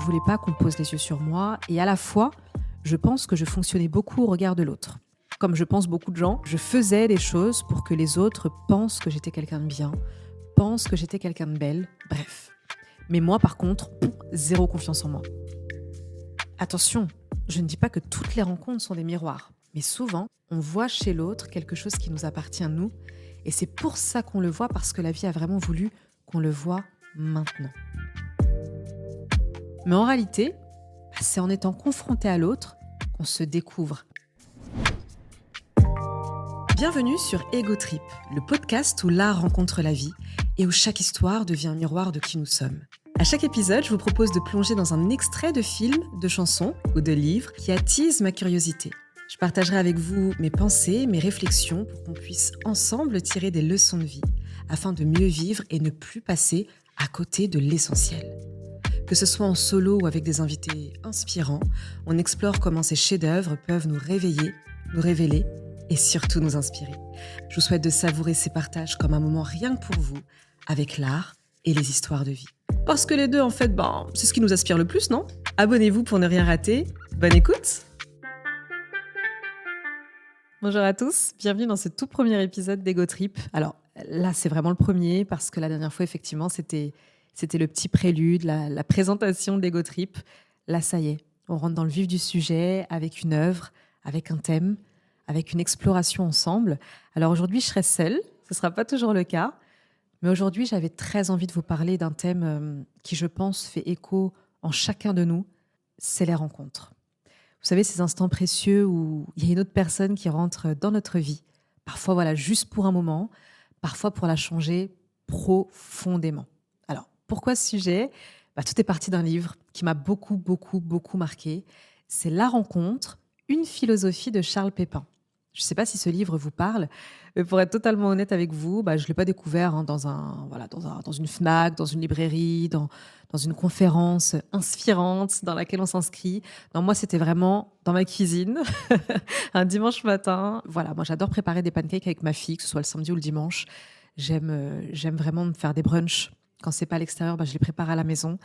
voulais pas qu'on pose les yeux sur moi et à la fois, je pense que je fonctionnais beaucoup au regard de l'autre. Comme je pense beaucoup de gens, je faisais des choses pour que les autres pensent que j'étais quelqu'un de bien, pensent que j'étais quelqu'un de belle, bref. Mais moi, par contre, zéro confiance en moi. Attention, je ne dis pas que toutes les rencontres sont des miroirs, mais souvent, on voit chez l'autre quelque chose qui nous appartient nous, et c'est pour ça qu'on le voit, parce que la vie a vraiment voulu qu'on le voit maintenant. Mais en réalité, c'est en étant confronté à l'autre qu'on se découvre. Bienvenue sur Ego Trip, le podcast où l'art rencontre la vie et où chaque histoire devient un miroir de qui nous sommes. À chaque épisode, je vous propose de plonger dans un extrait de film, de chanson ou de livre qui attise ma curiosité. Je partagerai avec vous mes pensées, mes réflexions pour qu'on puisse ensemble tirer des leçons de vie afin de mieux vivre et ne plus passer à côté de l'essentiel. Que ce soit en solo ou avec des invités inspirants, on explore comment ces chefs-d'œuvre peuvent nous réveiller, nous révéler et surtout nous inspirer. Je vous souhaite de savourer ces partages comme un moment rien que pour vous, avec l'art et les histoires de vie. Parce que les deux, en fait, c'est ce qui nous inspire le plus, non ? Abonnez-vous pour ne rien rater. Bonne écoute ! Bonjour à tous, bienvenue dans ce tout premier épisode d'Ego Trip. Alors là, c'est vraiment le premier parce que la dernière fois, effectivement, c'était le petit prélude, la présentation d'Ego Trip. Là, ça y est, on rentre dans le vif du sujet avec une œuvre, avec un thème, avec une exploration ensemble. Alors aujourd'hui, je serai seule, ce ne sera pas toujours le cas, mais aujourd'hui, j'avais très envie de vous parler d'un thème qui, je pense, fait écho en chacun de nous, c'est les rencontres. Vous savez, ces instants précieux où il y a une autre personne qui rentre dans notre vie, parfois voilà, juste pour un moment, parfois pour la changer profondément. Alors, pourquoi ce sujet ? Tout est parti d'un livre qui m'a beaucoup marqué. C'est La rencontre, une philosophie de Charles Pépin. Je ne sais pas si ce livre vous parle, mais pour être totalement honnête avec vous, je ne l'ai pas découvert dans une Fnac, dans une librairie, dans une conférence inspirante dans laquelle on s'inscrit. Non, moi, c'était vraiment dans ma cuisine, un dimanche matin. Voilà, moi, j'adore préparer des pancakes avec ma fille, que ce soit le samedi ou le dimanche. J'aime vraiment me faire des brunchs. Quand c'est pas à l'extérieur, je les prépare à la maison.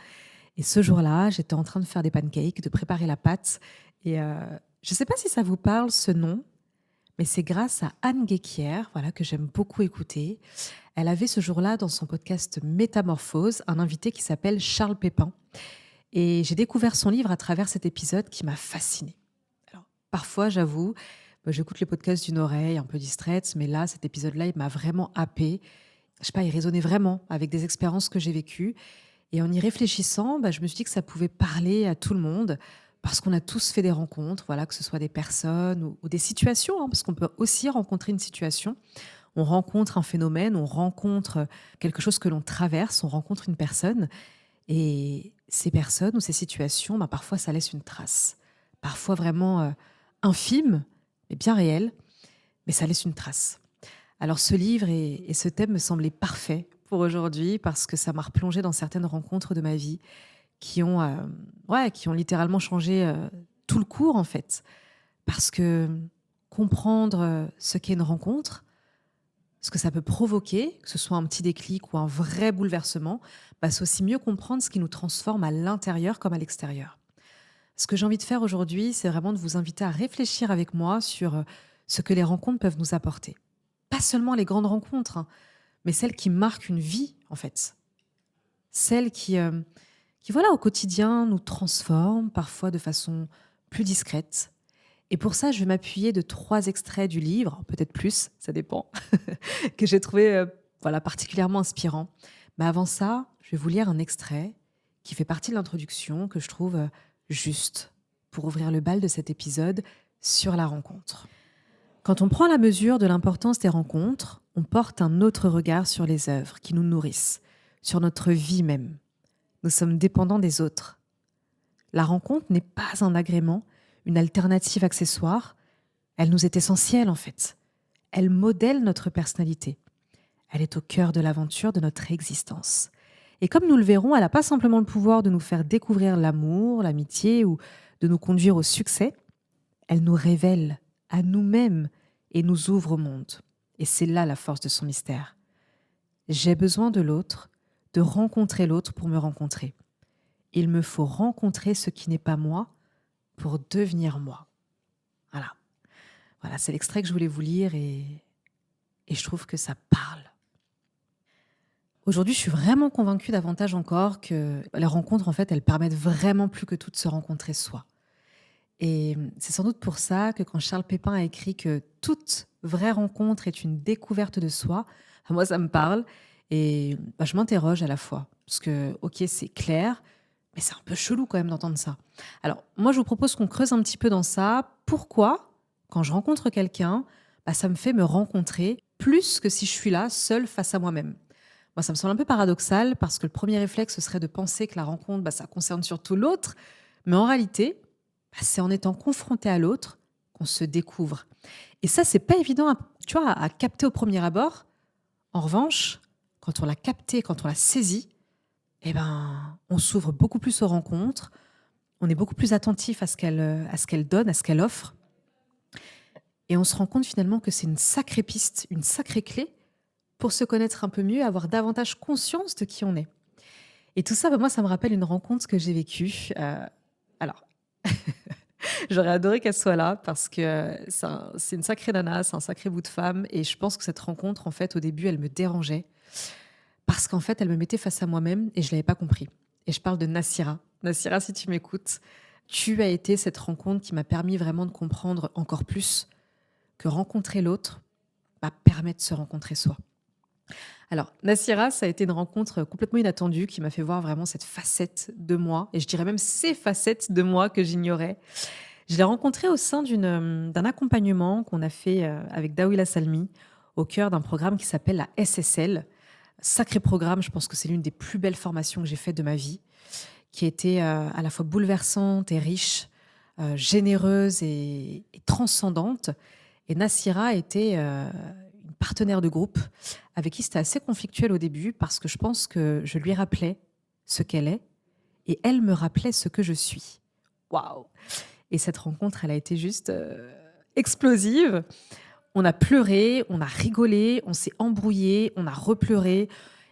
Et ce jour-là, j'étais en train de faire des pancakes, de préparer la pâte. Et je ne sais pas si ça vous parle, ce nom, mais c'est grâce à Anne Guéquière, voilà, que j'aime beaucoup écouter. Elle avait ce jour-là, dans son podcast Métamorphose, un invité qui s'appelle Charles Pépin. Et j'ai découvert son livre à travers cet épisode qui m'a fascinée. Alors, parfois, j'avoue, j'écoute les podcasts d'une oreille un peu distraite, mais là, cet épisode-là, il m'a vraiment happée. Je sais pas, il résonnait vraiment avec des expériences que j'ai vécues. Et en y réfléchissant, je me suis dit que ça pouvait parler à tout le monde, parce qu'on a tous fait des rencontres, voilà, que ce soit des personnes ou des situations, parce qu'on peut aussi rencontrer une situation. On rencontre un phénomène, on rencontre quelque chose que l'on traverse, on rencontre une personne. Et ces personnes ou ces situations, parfois, ça laisse une trace. Parfois vraiment infime, mais bien réelle, mais ça laisse une trace. Alors ce livre et ce thème me semblaient parfaits pour aujourd'hui parce que ça m'a replongé dans certaines rencontres de ma vie qui ont littéralement changé tout le cours, en fait. Parce que comprendre ce qu'est une rencontre, ce que ça peut provoquer, que ce soit un petit déclic ou un vrai bouleversement, c'est aussi mieux comprendre ce qui nous transforme à l'intérieur comme à l'extérieur. Ce que j'ai envie de faire aujourd'hui, c'est vraiment de vous inviter à réfléchir avec moi sur ce que les rencontres peuvent nous apporter. Pas seulement les grandes rencontres, mais celles qui marquent une vie, en fait. Celles qui voilà, au quotidien, nous transforment, parfois de façon plus discrète. Et pour ça, je vais m'appuyer de 3 extraits du livre, peut-être plus, ça dépend, que j'ai trouvé particulièrement inspirant. Mais avant ça, je vais vous lire un extrait qui fait partie de l'introduction que je trouve juste pour ouvrir le bal de cet épisode sur la rencontre. Quand on prend la mesure de l'importance des rencontres, on porte un autre regard sur les œuvres qui nous nourrissent, sur notre vie même. Nous sommes dépendants des autres. La rencontre n'est pas un agrément, une alternative accessoire. Elle nous est essentielle, en fait. Elle modèle notre personnalité. Elle est au cœur de l'aventure de notre existence. Et comme nous le verrons, elle n'a pas simplement le pouvoir de nous faire découvrir l'amour, l'amitié ou de nous conduire au succès. Elle nous révèle à nous-mêmes et nous ouvre au monde. Et c'est là la force de son mystère. J'ai besoin de l'autre, de rencontrer l'autre pour me rencontrer. Il me faut rencontrer ce qui n'est pas moi pour devenir moi. Voilà. Voilà, c'est l'extrait que je voulais vous lire et je trouve que ça parle. Aujourd'hui, je suis vraiment convaincue davantage encore que les rencontres, en fait, elles permettent vraiment plus que tout de se rencontrer soi. Et c'est sans doute pour ça que quand Charles Pépin a écrit que toute vraie rencontre est une découverte de soi, moi, ça me parle. Et je m'interroge à la fois. Parce que, ok, c'est clair, mais c'est un peu chelou quand même d'entendre ça. Alors, moi, je vous propose qu'on creuse un petit peu dans ça. Pourquoi, quand je rencontre quelqu'un, ça me fait me rencontrer plus que si je suis là, seule face à moi-même. Moi, ça me semble un peu paradoxal parce que le premier réflexe, ce serait de penser que la rencontre, ça concerne surtout l'autre. Mais en réalité, c'est en étant confronté à l'autre qu'on se découvre. Et ça, c'est pas évident à capter au premier abord. En revanche, quand on l'a capté, quand on l'a saisi, on s'ouvre beaucoup plus aux rencontres, on est beaucoup plus attentif à ce qu'elle donne, à ce qu'elle offre. Et on se rend compte finalement que c'est une sacrée piste, une sacrée clé pour se connaître un peu mieux, avoir davantage conscience de qui on est. Et tout ça, moi, ça me rappelle une rencontre que j'ai vécue. Alors, j'aurais adoré qu'elle soit là parce que c'est une sacrée nana, c'est un sacré bout de femme. Et je pense que cette rencontre, en fait, au début, elle me dérangeait parce qu'en fait, elle me mettait face à moi-même et je ne l'avais pas compris. Et je parle de Nassira. Nassira, si tu m'écoutes, tu as été cette rencontre qui m'a permis vraiment de comprendre encore plus que rencontrer l'autre permet de se rencontrer soi. Alors, Nassira, ça a été une rencontre complètement inattendue qui m'a fait voir vraiment cette facette de moi, et je dirais même ces facettes de moi que j'ignorais. Je l'ai rencontrée au sein d'un accompagnement qu'on a fait avec Dawila Salmi au cœur d'un programme qui s'appelle la SSL. Sacré programme, je pense que c'est l'une des plus belles formations que j'ai faites de ma vie, qui était à la fois bouleversante et riche, généreuse et transcendante. Et Nassira était une partenaire de groupe avec qui c'était assez conflictuel au début parce que je pense que je lui rappelais ce qu'elle est et elle me rappelait ce que je suis. Waouh! Et cette rencontre, elle a été juste explosive. On a pleuré, on a rigolé, on s'est embrouillé, on a repleuré.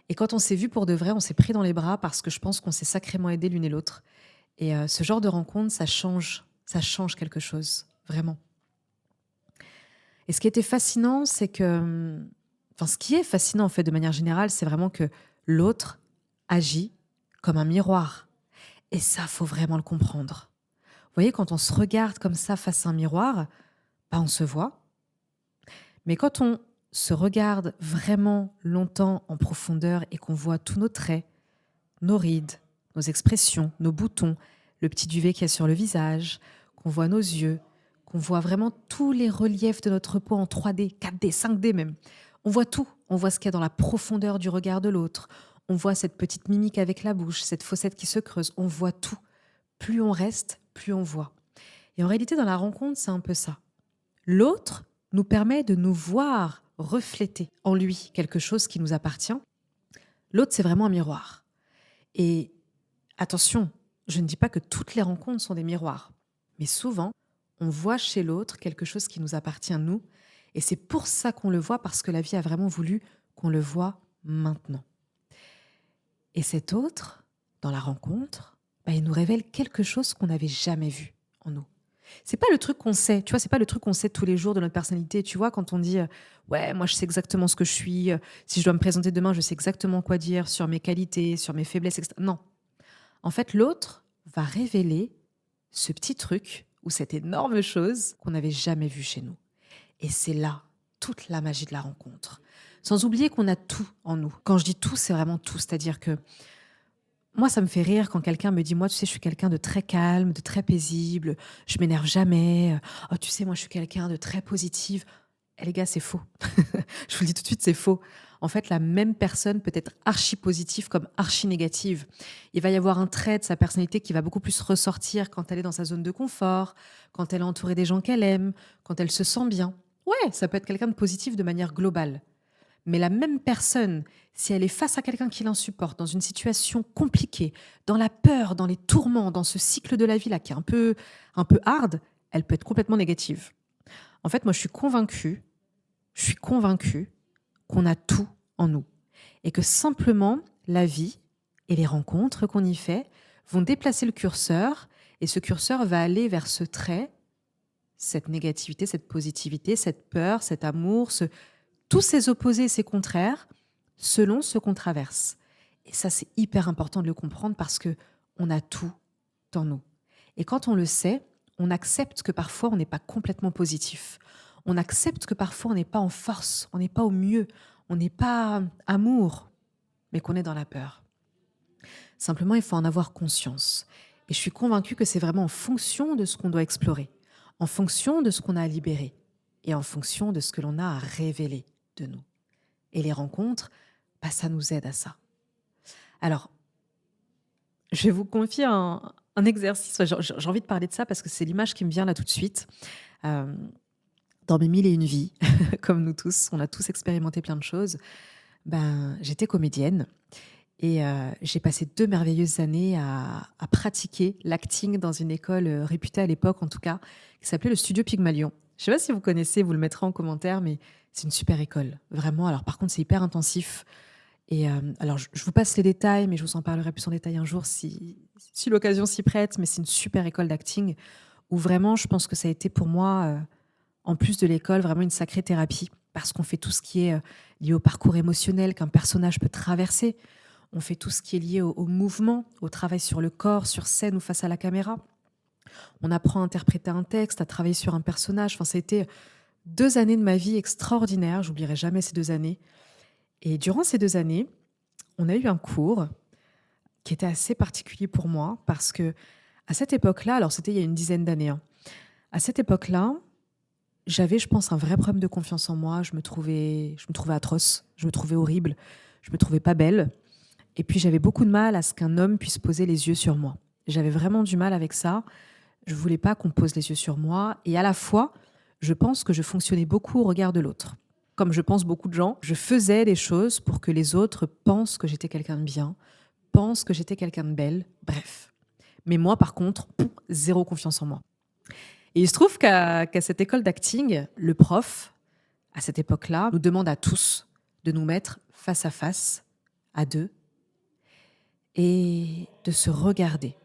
Et quand on s'est vu pour de vrai, on s'est pris dans les bras parce que je pense qu'on s'est sacrément aidés l'une et l'autre. Et ce genre de rencontre, ça change quelque chose, vraiment. Et ce qui était fascinant, c'est que... ce qui est fascinant, en fait, de manière générale, c'est vraiment que l'autre agit comme un miroir. Et ça, faut vraiment le comprendre. Vous voyez, quand on se regarde comme ça face à un miroir, on se voit. Mais quand on se regarde vraiment longtemps en profondeur et qu'on voit tous nos traits, nos rides, nos expressions, nos boutons, le petit duvet qu'il y a sur le visage, qu'on voit nos yeux, qu'on voit vraiment tous les reliefs de notre peau en 3D, 4D, 5D même. On voit tout. On voit ce qu'il y a dans la profondeur du regard de l'autre. On voit cette petite mimique avec la bouche, cette fossette qui se creuse. On voit tout. Plus on reste, plus on voit. Et en réalité, dans la rencontre, c'est un peu ça. L'autre nous permet de nous voir refléter en lui quelque chose qui nous appartient. L'autre, c'est vraiment un miroir. Et attention, je ne dis pas que toutes les rencontres sont des miroirs. Mais souvent, on voit chez l'autre quelque chose qui nous appartient, nous. Et c'est pour ça qu'on le voit, parce que la vie a vraiment voulu qu'on le voit maintenant. Et cet autre, dans la rencontre, il nous révèle quelque chose qu'on n'avait jamais vu en nous. C'est pas le truc qu'on sait, tu vois, c'est pas le truc qu'on sait tous les jours de notre personnalité. Tu vois, quand on dit ouais, moi je sais exactement ce que je suis, si je dois me présenter demain, je sais exactement quoi dire sur mes qualités, sur mes faiblesses, etc. Non. En fait, l'autre va révéler ce petit truc ou cette énorme chose qu'on n'avait jamais vu chez nous. Et c'est là toute la magie de la rencontre. Sans oublier qu'on a tout en nous. Quand je dis tout, c'est vraiment tout. C'est-à-dire que moi, ça me fait rire quand quelqu'un me dit « Moi, tu sais, je suis quelqu'un de très calme, de très paisible. Je m'énerve jamais. Oh, tu sais, moi, je suis quelqu'un de très positive. » Eh les gars, c'est faux. Je vous le dis tout de suite, c'est faux. En fait, la même personne peut être archi positive comme archi négative. Il va y avoir un trait de sa personnalité qui va beaucoup plus ressortir quand elle est dans sa zone de confort, quand elle est entourée des gens qu'elle aime, quand elle se sent bien. Ouais, ça peut être quelqu'un de positif de manière globale. Mais la même personne, si elle est face à quelqu'un qui l'insupporte, dans une situation compliquée, dans la peur, dans les tourments, dans ce cycle de la vie là qui est un peu hard, elle peut être complètement négative. En fait, moi, je suis convaincue qu'on a tout en nous. Et que simplement, la vie et les rencontres qu'on y fait vont déplacer le curseur et ce curseur va aller vers ce trait, cette négativité, cette positivité, cette peur, cet amour, tous ces opposés et ces contraires selon ce qu'on traverse. Et ça, c'est hyper important de le comprendre parce que on a tout en nous. Et quand on le sait, on accepte que parfois on n'est pas complètement positif. On accepte que parfois on n'est pas en force, on n'est pas au mieux, on n'est pas amour, mais qu'on est dans la peur. Simplement, il faut en avoir conscience. Et je suis convaincue que c'est vraiment en fonction de ce qu'on doit explorer, en fonction de ce qu'on a à libérer et en fonction de ce que l'on a à révéler de nous. Et les rencontres, ça nous aide à ça. Alors, je vais vous confier un exercice. J'ai envie de parler de ça parce que c'est l'image qui me vient là tout de suite. Dans mes 1001 vies, comme nous tous, on a tous expérimenté plein de choses. J'étais comédienne et j'ai passé 2 merveilleuses années à pratiquer l'acting dans une école réputée à l'époque, en tout cas, qui s'appelait le Studio Pygmalion. Je ne sais pas si vous connaissez, vous le mettrez en commentaire, mais c'est une super école, vraiment. Alors par contre, c'est hyper intensif. Et alors, je vous passe les détails, mais je vous en parlerai plus en détail un jour si l'occasion s'y prête. Mais c'est une super école d'acting où vraiment, je pense que ça a été pour moi, en plus de l'école, vraiment une sacrée thérapie. Parce qu'on fait tout ce qui est lié au parcours émotionnel qu'un personnage peut traverser. On fait tout ce qui est lié au mouvement, au travail sur le corps, sur scène ou face à la caméra. On apprend à interpréter un texte, à travailler sur un personnage. Enfin, ça a été 2 années de ma vie extraordinaires. J'oublierai jamais ces 2 années. Et durant ces 2 années, on a eu un cours qui était assez particulier pour moi parce que à cette époque-là, alors c'était il y a une dizaine d'années, à cette époque-là, j'avais, je pense, un vrai problème de confiance en moi. Je me trouvais atroce, je me trouvais horrible, je me trouvais pas belle. Et puis j'avais beaucoup de mal à ce qu'un homme puisse poser les yeux sur moi. J'avais vraiment du mal avec ça. Je voulais pas qu'on pose les yeux sur moi. Et à la fois, je pense que je fonctionnais beaucoup au regard de l'autre. Comme je pense beaucoup de gens, je faisais des choses pour que les autres pensent que j'étais quelqu'un de bien, pensent que j'étais quelqu'un de belle, bref. Mais moi, par contre, zéro confiance en moi. Et il se trouve qu'à cette école d'acting, le prof, à cette époque-là, nous demande à tous de nous mettre face à face, à 2, et de se regarder.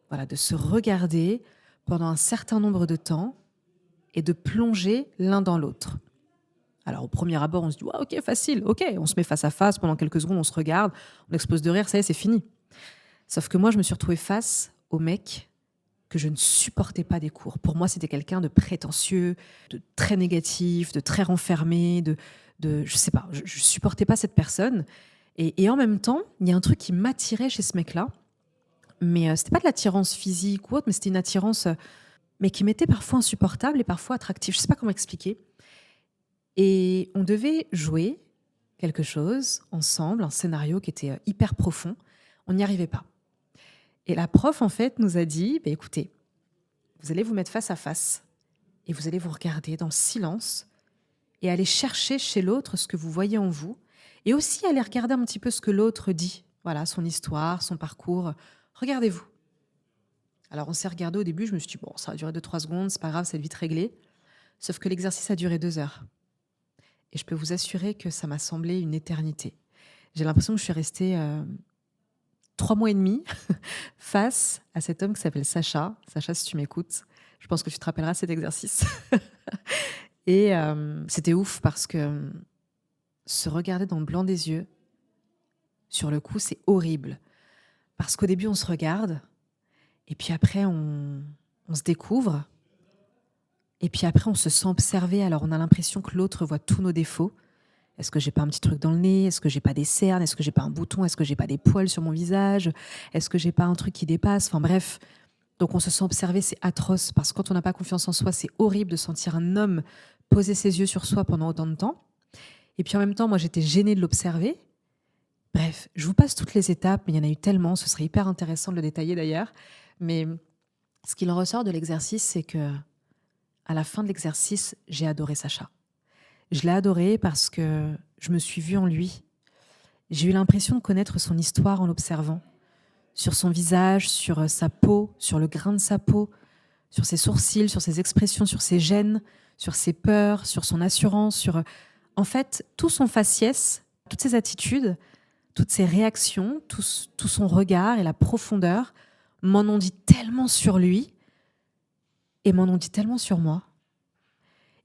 Voilà, de se regarder pendant un certain nombre de temps et de plonger l'un dans l'autre. Alors, au premier abord, on se dit ouais, « ok, facile, ok ». On se met face à face, pendant quelques secondes, on se regarde, on explose de rire, ça y est, c'est fini. Sauf que moi, je me suis retrouvée face au mec que je ne supportais pas des cours. Pour moi, c'était quelqu'un de prétentieux, de très négatif, de très renfermé, je sais pas, je supportais pas cette personne. Et en même temps, il y a un truc qui m'attirait chez ce mec-là, mais c'était pas de l'attirance physique ou autre, mais c'était une attirance mais qui m'était parfois insupportable et parfois attractive. Je sais pas comment expliquer. Et on devait jouer quelque chose ensemble, un scénario qui était hyper profond. On n'y arrivait pas. Et la prof, en fait, nous a dit, écoutez, vous allez vous mettre face à face et vous allez vous regarder dans le silence et aller chercher chez l'autre ce que vous voyez en vous et aussi aller regarder un petit peu ce que l'autre dit. Voilà, son histoire, son parcours. Regardez-vous. Alors, on s'est regardé au début, je me suis dit, bon, ça va durer 2-3 secondes, c'est pas grave, c'est vite réglé. Sauf que l'exercice a duré 2 heures. Et je peux vous assurer que ça m'a semblé une éternité. J'ai l'impression que je suis restée 3 mois et demi face à cet homme qui s'appelle Sacha. Sacha, si tu m'écoutes, je pense que tu te rappelleras de cet exercice. Et c'était ouf parce que se regarder dans le blanc des yeux, sur le coup, c'est horrible. Parce qu'au début, on se regarde et puis après, on se découvre. Et puis après, on se sent observé. Alors, on a l'impression que l'autre voit tous nos défauts. Est-ce que j'ai pas un petit truc dans le nez? Est-ce que j'ai pas des cernes? Est-ce que j'ai pas un bouton? Est-ce que j'ai pas des poils sur mon visage? Est-ce que j'ai pas un truc qui dépasse? Enfin bref. Donc, on se sent observé, c'est atroce. Parce que quand on n'a pas confiance en soi, c'est horrible de sentir un homme poser ses yeux sur soi pendant autant de temps. Et puis en même temps, moi, j'étais gênée de l'observer. Bref, je vous passe toutes les étapes, mais il y en a eu tellement. Ce serait hyper intéressant de le détailler d'ailleurs. Mais ce qu'il en ressort de l'exercice, c'est que à la fin de l'exercice, j'ai adoré Sacha. Je l'ai adoré parce que je me suis vue en lui. J'ai eu l'impression de connaître son histoire en l'observant. Sur son visage, sur sa peau, sur le grain de sa peau, sur ses sourcils, sur ses expressions, sur ses gênes, sur ses peurs, sur son assurance, sur en fait tout son faciès, toutes ses attitudes, toutes ses réactions, tout son regard et la profondeur. m'en ont dit tellement sur lui et m'en ont dit tellement sur moi.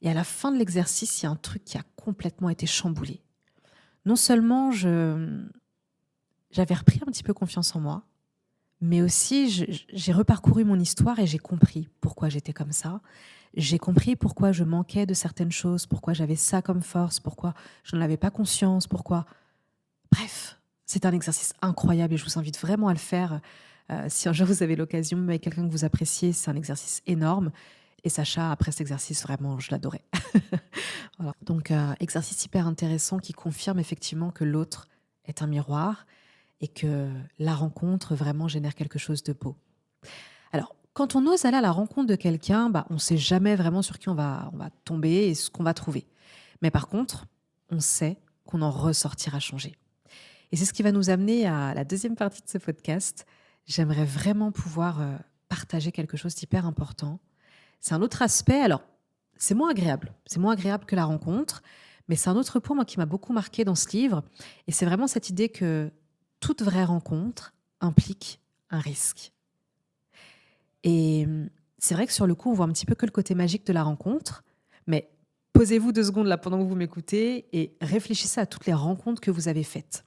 Et à la fin de l'exercice, il y a un truc qui a complètement été chamboulé. Non seulement j'avais repris un petit peu confiance en moi, mais aussi j'ai reparcouru mon histoire et j'ai compris pourquoi j'étais comme ça. J'ai compris pourquoi je manquais de certaines choses, pourquoi j'avais ça comme force, pourquoi je n'en avais pas conscience, pourquoi... Bref, c'est un exercice incroyable et je vous invite vraiment à le faire. Si un jour vous avez l'occasion, même avec quelqu'un que vous appréciez, c'est un exercice énorme. Et Sacha, après cet exercice, vraiment, je l'adorais. Voilà. Donc, exercice hyper intéressant qui confirme effectivement que l'autre est un miroir et que la rencontre vraiment génère quelque chose de beau. Alors, quand on ose aller à la rencontre de quelqu'un, on ne sait jamais vraiment sur qui on va tomber et ce qu'on va trouver. Mais par contre, on sait qu'on en ressortira changé. Et c'est ce qui va nous amener à la deuxième partie de ce podcast. J'aimerais vraiment pouvoir partager quelque chose d'hyper important. C'est un autre aspect. Alors, c'est moins agréable. C'est moins agréable que la rencontre. Mais c'est un autre point, moi, qui m'a beaucoup marqué dans ce livre. Et c'est vraiment cette idée que toute vraie rencontre implique un risque. Et c'est vrai que sur le coup, on voit un petit peu que le côté magique de la rencontre. Mais posez-vous 2 secondes là pendant que vous m'écoutez et réfléchissez à toutes les rencontres que vous avez faites.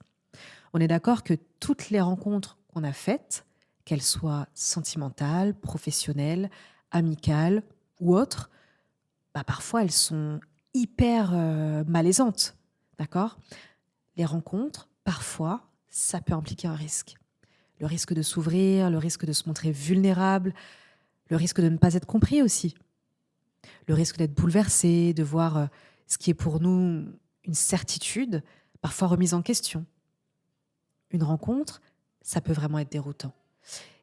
On est d'accord que toutes les rencontres qu'on a faites, qu'elles soient sentimentales, professionnelles, amicales ou autres, parfois elles sont hyper malaisantes. D'accord ? Les rencontres, parfois, ça peut impliquer un risque. Le risque de s'ouvrir, le risque de se montrer vulnérable, le risque de ne pas être compris aussi. Le risque d'être bouleversé, de voir ce qui est pour nous une certitude, parfois remise en question. Une rencontre, ça peut vraiment être déroutant.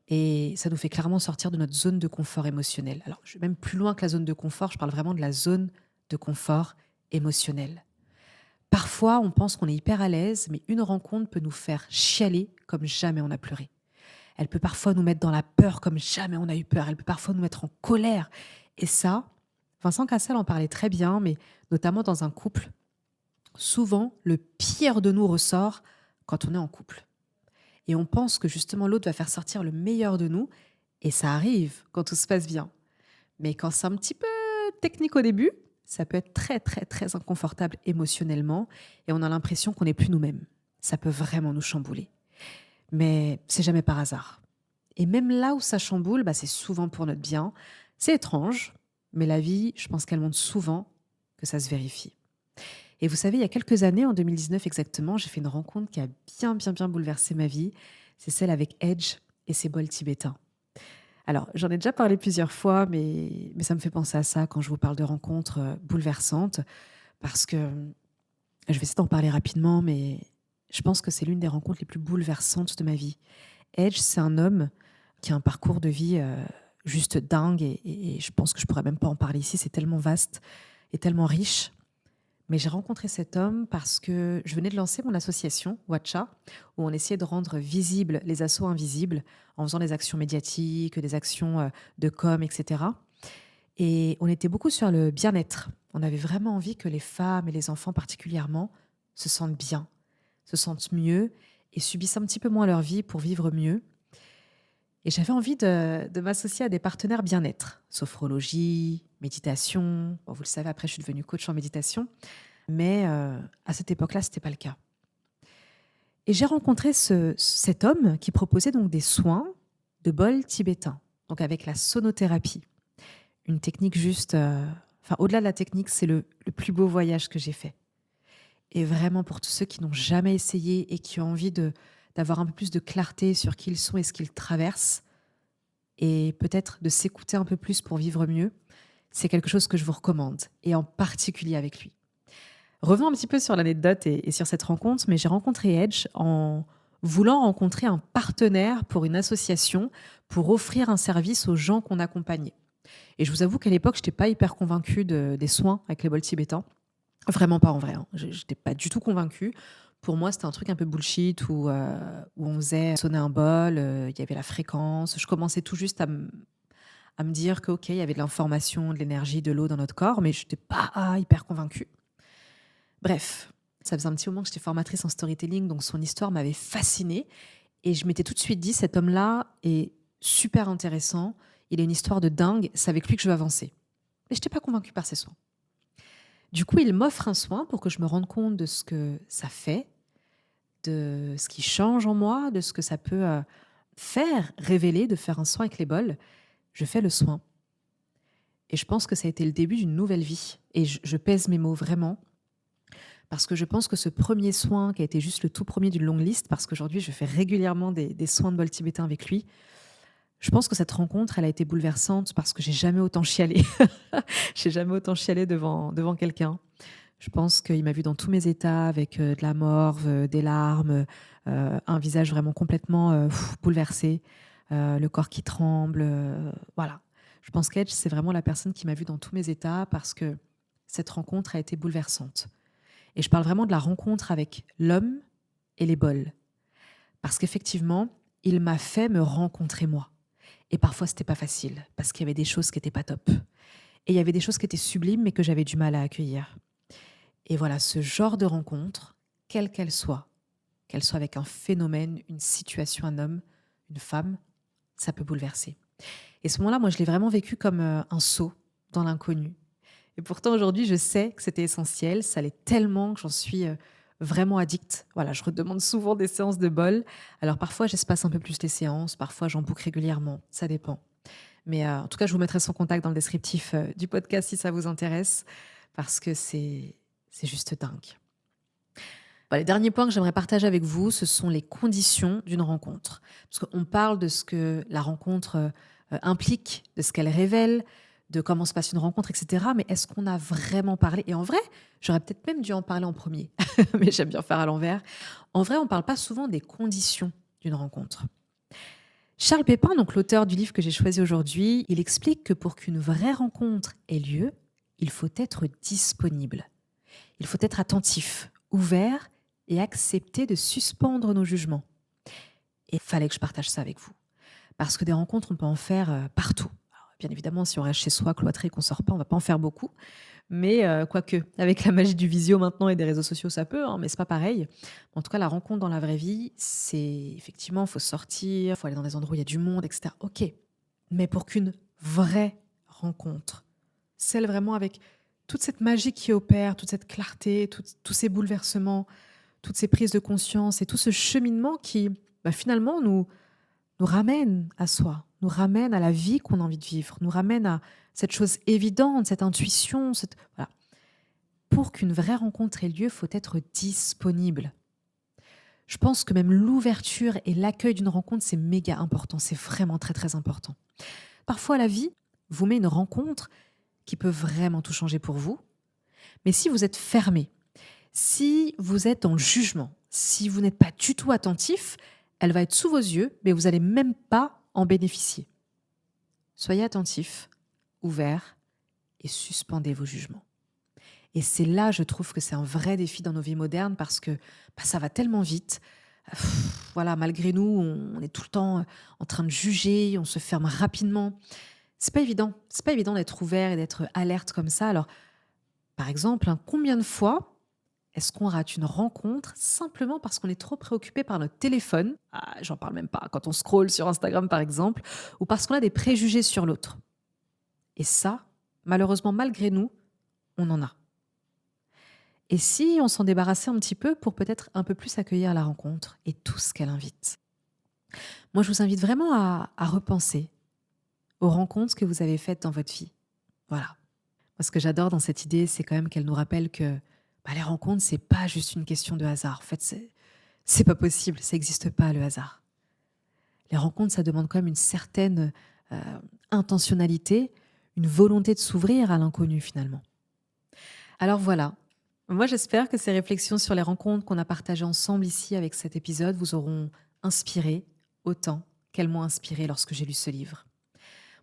Et ça nous fait clairement sortir de notre zone de confort émotionnel. Alors, je vais même plus loin que la zone de confort, je parle vraiment de la zone de confort émotionnel. Parfois, on pense qu'on est hyper à l'aise, mais une rencontre peut nous faire chialer comme jamais on a pleuré. Elle peut parfois nous mettre dans la peur comme jamais on a eu peur. Elle peut parfois nous mettre en colère. Et ça, Vincent Cassel en parlait très bien, mais notamment dans un couple, souvent, le pire de nous ressort quand on est en couple. Et on pense que justement l'autre va faire sortir le meilleur de nous, et ça arrive quand tout se passe bien. Mais quand c'est un petit peu technique au début, ça peut être très très très inconfortable émotionnellement, et on a l'impression qu'on n'est plus nous-mêmes. Ça peut vraiment nous chambouler. Mais c'est jamais par hasard. Et même là où ça chamboule, c'est souvent pour notre bien. C'est étrange, mais la vie, je pense qu'elle montre souvent que ça se vérifie. Et vous savez, il y a quelques années, en 2019 exactement, j'ai fait une rencontre qui a bien bouleversé ma vie. C'est celle avec Edge et ses bols tibétains. Alors, j'en ai déjà parlé plusieurs fois, mais ça me fait penser à ça quand je vous parle de rencontres bouleversantes, parce que je vais essayer d'en parler rapidement, mais je pense que c'est l'une des rencontres les plus bouleversantes de ma vie. Edge, c'est un homme qui a un parcours de vie juste dingue, et je pense que je pourrais même pas en parler ici, c'est tellement vaste et tellement riche. Mais j'ai rencontré cet homme parce que je venais de lancer mon association, Watcha, où on essayait de rendre visibles les assos invisibles en faisant des actions médiatiques, des actions de com, etc. Et on était beaucoup sur le bien-être. On avait vraiment envie que les femmes et les enfants particulièrement se sentent bien, se sentent mieux et subissent un petit peu moins leur vie pour vivre mieux. Et j'avais envie de m'associer à des partenaires bien-être, sophrologie, méditation. Bon, vous le savez, après, je suis devenue coach en méditation. Mais à cette époque-là, ce n'était pas le cas. Et j'ai rencontré cet homme qui proposait donc des soins de bol tibétain, donc avec la sonothérapie. Une technique juste... au-delà de la technique, c'est le plus beau voyage que j'ai fait. Et vraiment, pour tous ceux qui n'ont jamais essayé et qui ont envie d'avoir un peu plus de clarté sur qui ils sont et ce qu'ils traversent, et peut-être de s'écouter un peu plus pour vivre mieux, c'est quelque chose que je vous recommande, et en particulier avec lui. Revenons un petit peu sur l'anecdote et sur cette rencontre, mais j'ai rencontré Edge en voulant rencontrer un partenaire pour une association pour offrir un service aux gens qu'on accompagnait. Et je vous avoue qu'à l'époque, je n'étais pas hyper convaincue des soins avec les bols tibétains. Vraiment pas en vrai. Je n'étais pas du tout convaincue. Pour moi, c'était un truc un peu bullshit où on faisait sonner un bol, il y avait la fréquence. Je commençais tout juste à me dire qu'il y avait de l'information, de l'énergie, de l'eau dans notre corps, mais je n'étais pas hyper convaincue. Bref, ça faisait un petit moment que j'étais formatrice en storytelling, donc son histoire m'avait fascinée. Et je m'étais tout de suite dit, cet homme-là est super intéressant, il a une histoire de dingue, c'est avec lui que je veux avancer. Mais je n'étais pas convaincue par ses soins. Du coup, il m'offre un soin pour que je me rende compte de ce que ça fait, de ce qui change en moi, de ce que ça peut faire révéler, de faire un soin avec les bols. Je fais le soin. Et je pense que ça a été le début d'une nouvelle vie. Et je pèse mes mots vraiment, parce que je pense que ce premier soin, qui a été juste le tout premier d'une longue liste, parce qu'aujourd'hui je fais régulièrement des soins de bol tibétain avec lui, je pense que cette rencontre, elle a été bouleversante parce que j'ai jamais autant chialé. J'ai jamais autant chialé devant quelqu'un. Je pense qu'il m'a vu dans tous mes états, avec de la morve, des larmes, un visage vraiment complètement bouleversé, le corps qui tremble. Voilà. Je pense qu'Edge, c'est vraiment la personne qui m'a vu dans tous mes états parce que cette rencontre a été bouleversante. Et je parle vraiment de la rencontre avec l'homme et les bols. Parce qu'effectivement, il m'a fait me rencontrer moi. Et parfois, c'était pas facile, parce qu'il y avait des choses qui n'étaient pas top. Et il y avait des choses qui étaient sublimes, mais que j'avais du mal à accueillir. Et voilà, ce genre de rencontre, quelle qu'elle soit avec un phénomène, une situation, un homme, une femme, ça peut bouleverser. Et ce moment-là, moi, je l'ai vraiment vécu comme un saut dans l'inconnu. Et pourtant, aujourd'hui, je sais que c'était essentiel. Ça l'est tellement que j'en suis vraiment addicte. Voilà, je redemande souvent des séances de bol. Alors parfois, j'espace un peu plus les séances. Parfois, j'en boucle régulièrement. Ça dépend. Mais en tout cas, je vous mettrai son contact dans le descriptif du podcast si ça vous intéresse. Parce que c'est juste dingue. Bon, les derniers points que j'aimerais partager avec vous, ce sont les conditions d'une rencontre. Parce qu'on parle de ce que la rencontre implique, de ce qu'elle révèle, de comment se passe une rencontre, etc. Mais est-ce qu'on a vraiment parlé? Et en vrai, j'aurais peut-être même dû en parler en premier, mais j'aime bien faire à l'envers. En vrai, on ne parle pas souvent des conditions d'une rencontre. Charles Pépin, donc l'auteur du livre que j'ai choisi aujourd'hui, il explique que pour qu'une vraie rencontre ait lieu, il faut être disponible. Il faut être attentif, ouvert et accepter de suspendre nos jugements. Et il fallait que je partage ça avec vous. Parce que des rencontres, on peut en faire partout. Alors, bien évidemment, si on reste chez soi, cloîtré, qu'on ne sort pas, on ne va pas en faire beaucoup. Mais quoique, avec la magie du visio maintenant et des réseaux sociaux, ça peut, hein, mais c'est pas pareil. En tout cas, la rencontre dans la vraie vie, c'est effectivement, il faut sortir, il faut aller dans des endroits où il y a du monde, etc. Ok. Mais pour qu'une vraie rencontre, celle vraiment avec toute cette magie qui opère, toute cette clarté, tous ces bouleversements, toutes ces prises de conscience et tout ce cheminement qui, finalement, nous ramène à soi, nous ramène à la vie qu'on a envie de vivre, nous ramène à cette chose évidente, cette intuition. Voilà. Pour qu'une vraie rencontre ait lieu, il faut être disponible. Je pense que même l'ouverture et l'accueil d'une rencontre, c'est méga important, c'est vraiment très très important. Parfois, la vie vous met une rencontre qui peut vraiment tout changer pour vous, mais si vous êtes fermé, si vous êtes dans le jugement, si vous n'êtes pas du tout attentif, elle va être sous vos yeux, mais vous n'allez même pas en bénéficier. Soyez attentifs, ouverts et suspendez vos jugements. Et c'est là, je trouve que c'est un vrai défi dans nos vies modernes parce que ça va tellement vite. Voilà, malgré nous, on est tout le temps en train de juger, on se ferme rapidement. C'est pas évident d'être ouvert et d'être alerte comme ça. Alors, par exemple, combien de fois est-ce qu'on rate une rencontre simplement parce qu'on est trop préoccupé par notre téléphone? J'en parle même pas, quand on scrolle sur Instagram par exemple, ou parce qu'on a des préjugés sur l'autre. Et ça, malheureusement, malgré nous, on en a. Et si on s'en débarrassait un petit peu pour peut-être un peu plus accueillir la rencontre et tout ce qu'elle invite? Moi, je vous invite vraiment à repenser aux rencontres que vous avez faites dans votre vie. Voilà. Moi, ce que j'adore dans cette idée, c'est quand même qu'elle nous rappelle que les rencontres, c'est pas juste une question de hasard. En fait, c'est pas possible, ça n'existe pas le hasard. Les rencontres, ça demande quand même une certaine intentionnalité, une volonté de s'ouvrir à l'inconnu finalement. Alors voilà, moi j'espère que ces réflexions sur les rencontres qu'on a partagées ensemble ici avec cet épisode vous auront inspiré autant qu'elles m'ont inspiré lorsque j'ai lu ce livre.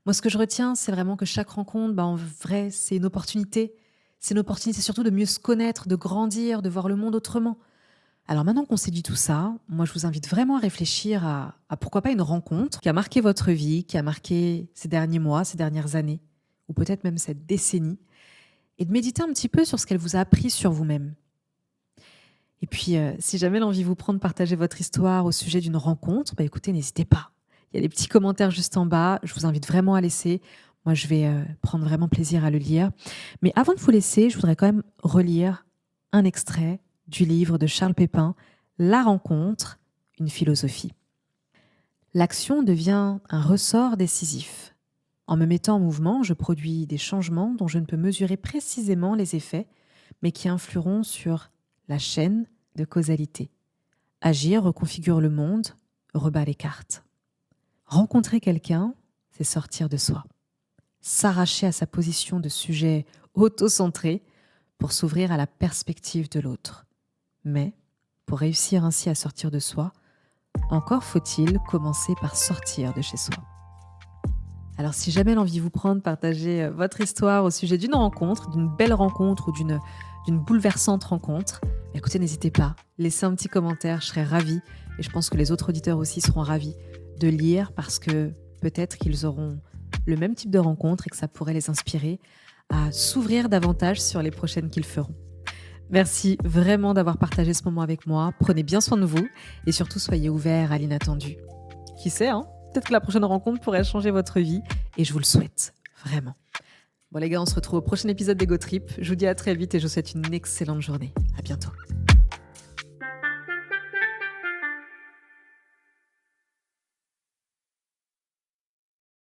Moi, ce que je retiens, c'est vraiment que chaque rencontre, en vrai, c'est une opportunité. C'est une opportunité surtout de mieux se connaître, de grandir, de voir le monde autrement. Alors maintenant qu'on s'est dit tout ça, moi je vous invite vraiment à réfléchir à pourquoi pas une rencontre qui a marqué votre vie, qui a marqué ces derniers mois, ces dernières années, ou peut-être même cette décennie, et de méditer un petit peu sur ce qu'elle vous a appris sur vous-même. Et puis, si jamais l'envie vous prend de partager votre histoire au sujet d'une rencontre, écoutez, n'hésitez pas. Il y a des petits commentaires juste en bas. Je vous invite vraiment à laisser. Moi, je vais prendre vraiment plaisir à le lire. Mais avant de vous laisser, je voudrais quand même relire un extrait du livre de Charles Pépin, La rencontre, une philosophie. L'action devient un ressort décisif. En me mettant en mouvement, je produis des changements dont je ne peux mesurer précisément les effets, mais qui influeront sur la chaîne de causalité. Agir reconfigure le monde, rebat les cartes. Rencontrer quelqu'un, c'est sortir de soi. S'arracher à sa position de sujet auto-centré pour s'ouvrir à la perspective de l'autre. Mais, pour réussir ainsi à sortir de soi, encore faut-il commencer par sortir de chez soi. Alors si jamais l'envie vous prend de partager votre histoire au sujet d'une rencontre, d'une belle rencontre ou d'une bouleversante rencontre, écoutez, n'hésitez pas, laissez un petit commentaire, je serai ravie et je pense que les autres auditeurs aussi seront ravis de lire parce que peut-être qu'ils auront le même type de rencontre et que ça pourrait les inspirer à s'ouvrir davantage sur les prochaines qu'ils feront. Merci vraiment d'avoir partagé ce moment avec moi, prenez bien soin de vous et surtout soyez ouverts à l'inattendu. Qui sait, peut-être que la prochaine rencontre pourrait changer votre vie et je vous le souhaite, vraiment. Bon les gars, on se retrouve au prochain épisode d'Ego Trip. Je vous dis à très vite et je vous souhaite une excellente journée. À bientôt.